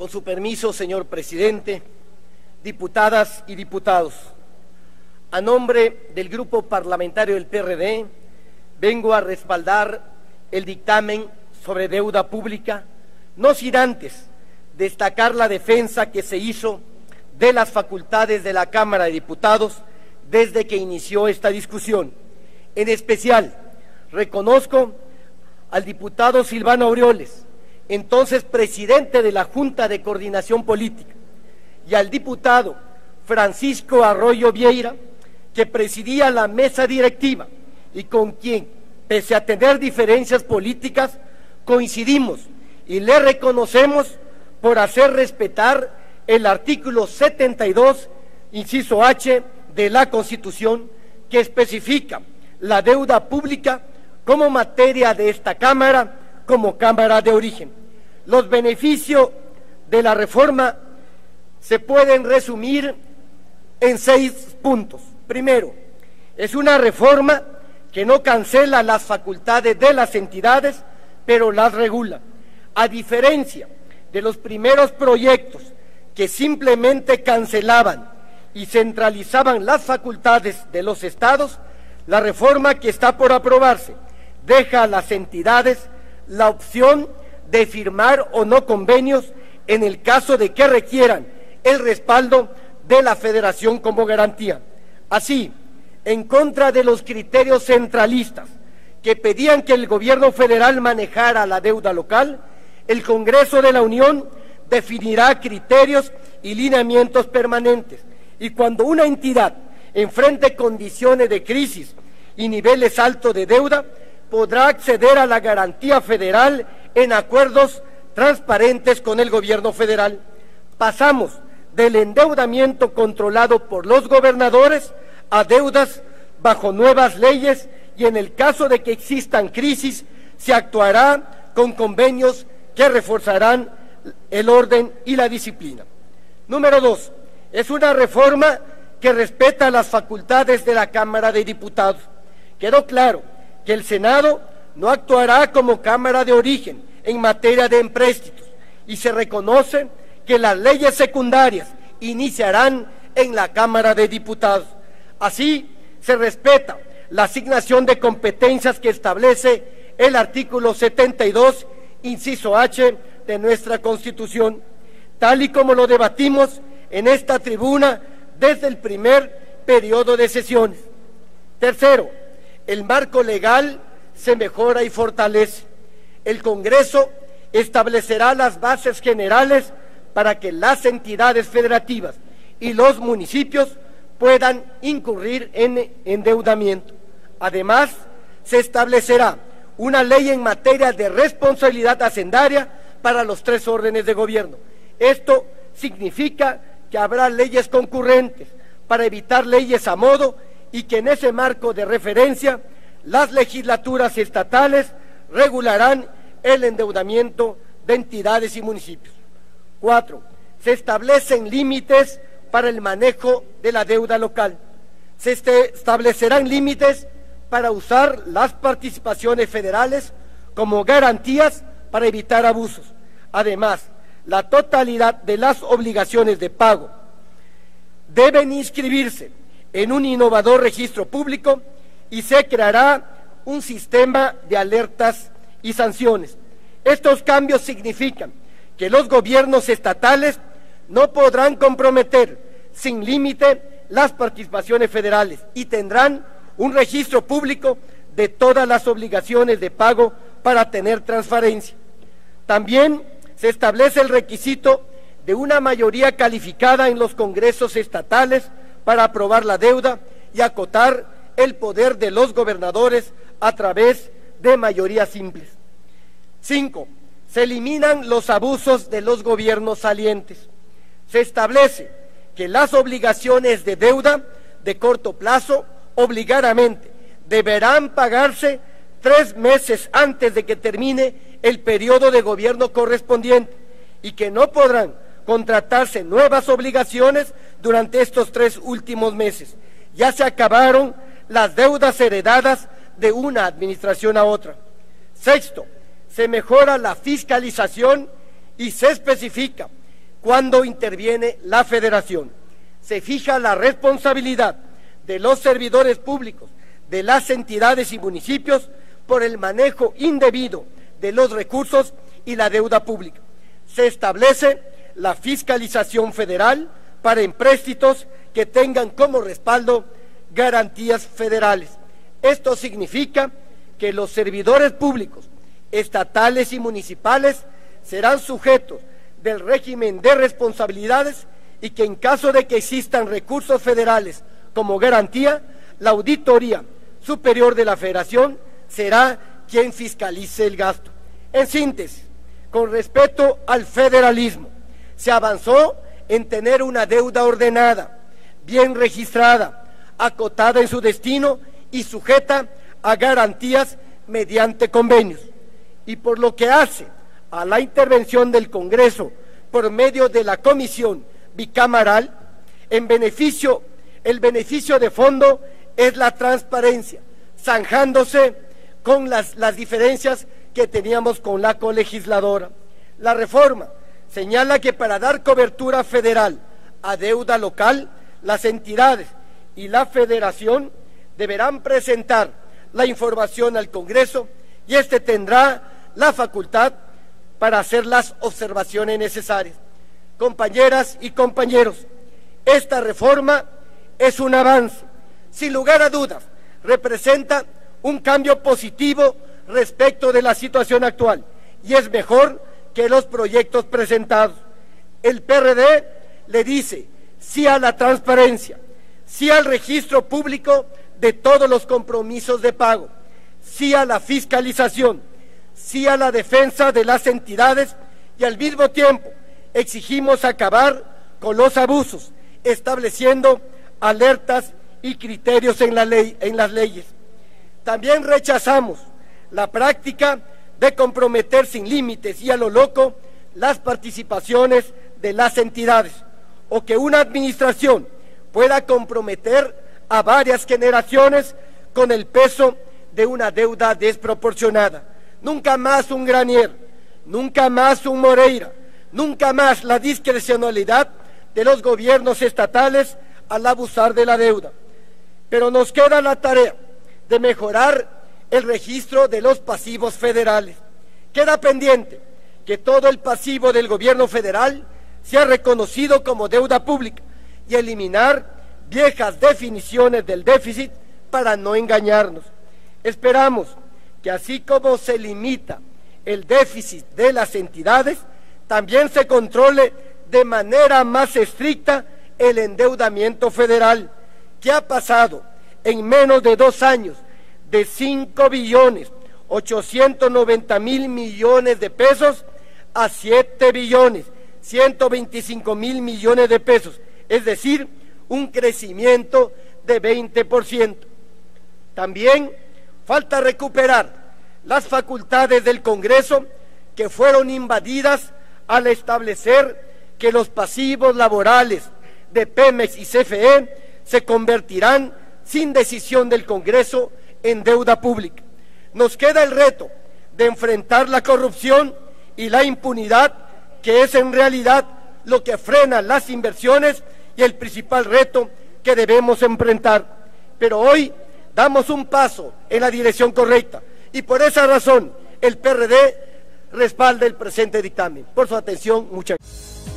Con su permiso, señor presidente, diputadas y diputados, a nombre del Grupo Parlamentario del PRD, vengo a respaldar el dictamen sobre deuda pública, no sin antes destacar la defensa que se hizo de las facultades de la Cámara de Diputados desde que inició esta discusión. En especial, reconozco al diputado Silvano Aureoles, entonces presidente de la Junta de Coordinación Política, y al diputado Francisco Arroyo Vieira, que presidía la mesa directiva y con quien, pese a tener diferencias políticas, coincidimos y le reconocemos por hacer respetar el artículo 72, inciso H, de la Constitución, que especifica la deuda pública como materia de esta Cámara, como Cámara de origen. Los beneficios de la reforma se pueden resumir en 6 puntos. Primero, es una reforma que no cancela las facultades de las entidades, pero las regula. A diferencia de los primeros proyectos que simplemente cancelaban y centralizaban las facultades de los estados, la reforma que está por aprobarse deja a las entidades la opción de firmar o no convenios en el caso de que requieran el respaldo de la Federación como garantía. Así, en contra de los criterios centralistas que pedían que el gobierno federal manejara la deuda local, el Congreso de la Unión definirá criterios y lineamientos permanentes, y cuando una entidad enfrente condiciones de crisis y niveles altos de deuda, podrá acceder a la garantía federal en acuerdos transparentes con el gobierno federal. Pasamos del endeudamiento controlado por los gobernadores a deudas bajo nuevas leyes, y en el caso de que existan crisis se actuará con convenios que reforzarán el orden y la disciplina. Número 2, es una reforma que respeta las facultades de la Cámara de Diputados. Quedó claro que el Senado no actuará como Cámara de origen en materia de empréstitos, y se reconoce que las leyes secundarias iniciarán en la Cámara de Diputados. Así, se respeta la asignación de competencias que establece el artículo 72, inciso H, de nuestra Constitución, tal y como lo debatimos en esta tribuna desde el primer periodo de sesiones. Tercero, el marco legal se mejora y fortalece. El Congreso establecerá las bases generales para que las entidades federativas y los municipios puedan incurrir en endeudamiento. Además, se establecerá una ley en materia de responsabilidad hacendaria para los 3 órdenes de gobierno. Esto significa que habrá leyes concurrentes para evitar leyes a modo, y que en ese marco de referencia las legislaturas estatales regularán el endeudamiento de entidades y municipios. 4. Se establecen límites para el manejo de la deuda local. Se establecerán límites para usar las participaciones federales como garantías para evitar abusos. Además, la totalidad de las obligaciones de pago deben inscribirse en un innovador registro público, y se creará un sistema de alertas y sanciones. Estos cambios significan que los gobiernos estatales no podrán comprometer sin límite las participaciones federales, y tendrán un registro público de todas las obligaciones de pago para tener transparencia. También se establece el requisito de una mayoría calificada en los congresos estatales para aprobar la deuda y acotar el poder de los gobernadores a través de mayorías simples. 5. Se eliminan los abusos de los gobiernos salientes. Se establece que las obligaciones de deuda de corto plazo obligadamente deberán pagarse 3 meses antes de que termine el periodo de gobierno correspondiente, y que no podrán contratarse nuevas obligaciones durante estos 3 últimos meses. Ya se acabaron las deudas heredadas de una administración a otra. 6. Se mejora la fiscalización y se especifica cuando interviene la Federación. Se fija la responsabilidad de los servidores públicos, de las entidades y municipios por el manejo indebido de los recursos y la deuda pública. Se establece la fiscalización federal para empréstitos que tengan como respaldo garantías federales. Esto significa que los servidores públicos, estatales y municipales, serán sujetos del régimen de responsabilidades y que en caso de que existan recursos federales como garantía, la Auditoría Superior de la Federación será quien fiscalice el gasto. En síntesis, con respecto al federalismo, se avanzó en tener una deuda ordenada, bien registrada, acotada en su destino y sujeta a garantías mediante convenios. Y por lo que hace a la intervención del Congreso por medio de la Comisión Bicameral, el beneficio de fondo es la transparencia, zanjándose con las diferencias que teníamos con la colegisladora. La reforma señala que para dar cobertura federal a deuda local, las entidades y la Federación deberán presentar la información al Congreso y éste tendrá la facultad para hacer las observaciones necesarias. Compañeras y compañeros, esta reforma es un avance, sin lugar a dudas, representa un cambio positivo respecto de la situación actual y es mejor que los proyectos presentados. El PRD le dice sí a la transparencia, sí al registro público de todos los compromisos de pago, sí a la fiscalización, sí a la defensa de las entidades y al mismo tiempo exigimos acabar con los abusos, estableciendo alertas y criterios en las leyes. También rechazamos la práctica de comprometer sin límites y a lo loco las participaciones de las entidades, o que una administración pueda comprometer a varias generaciones con el peso de una deuda desproporcionada. Nunca más un Granier, nunca más un Moreira, nunca más la discrecionalidad de los gobiernos estatales al abusar de la deuda. Pero nos queda la tarea de mejorar el registro de los pasivos federales. Queda pendiente que todo el pasivo del gobierno federal sea reconocido como deuda pública y eliminar viejas definiciones del déficit para no engañarnos. Esperamos que así como se limita el déficit de las entidades, también se controle de manera más estricta el endeudamiento federal, que ha pasado en menos de 2 años de 5.890.000 millones de pesos a 7.125.000 millones de pesos, es decir, un crecimiento de 20%. También falta recuperar las facultades del Congreso que fueron invadidas al establecer que los pasivos laborales de Pemex y CFE se convertirán sin decisión del Congreso en deuda pública. Nos queda el reto de enfrentar la corrupción y la impunidad, que es en realidad lo que frena las inversiones y el principal reto que debemos enfrentar. Pero hoy damos un paso en la dirección correcta y por esa razón el PRD respalda el presente dictamen. Por su atención, muchas gracias.